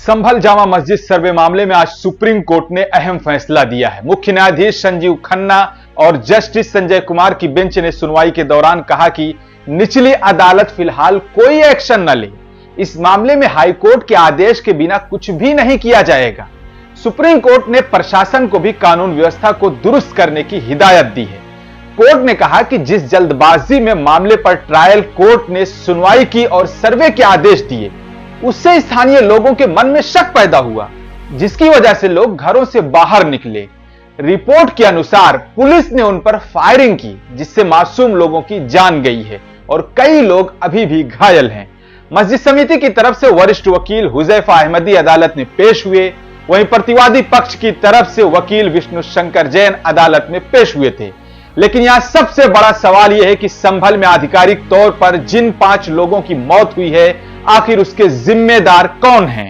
संभल जामा मस्जिद सर्वे मामले में आज सुप्रीम कोर्ट ने अहम फैसला दिया है। मुख्य न्यायाधीश संजीव खन्ना और जस्टिस संजय कुमार की बेंच ने सुनवाई के दौरान कहा कि निचली अदालत फिलहाल कोई एक्शन न ले। इस मामले में हाईकोर्ट के आदेश के बिना कुछ भी नहीं किया जाएगा। सुप्रीम कोर्ट ने प्रशासन को भी कानून व्यवस्था को दुरुस्त करने की हिदायत दी है। कोर्ट ने कहा कि जिस जल्दबाजी में मामले पर ट्रायल कोर्ट ने सुनवाई की और सर्वे के आदेश दिए, उससे स्थानीय लोगों के मन में शक पैदा हुआ, जिसकी वजह से लोग घरों से बाहर निकले। रिपोर्ट के अनुसार पुलिस ने उन पर फायरिंग की, जिससे मासूम लोगों की जान गई है और कई लोग अभी भी घायल हैं। मस्जिद समिति की तरफ से वरिष्ठ वकील हुजैफा अहमदी अदालत में पेश हुए, वहीं प्रतिवादी पक्ष की तरफ से वकील विष्णु शंकर जैन अदालत में पेश हुए थे। लेकिन यहां सबसे बड़ा सवाल यह है कि संभल में आधिकारिक तौर पर जिन 5 लोगों की मौत हुई है, आखिर उसके जिम्मेदार कौन हैं?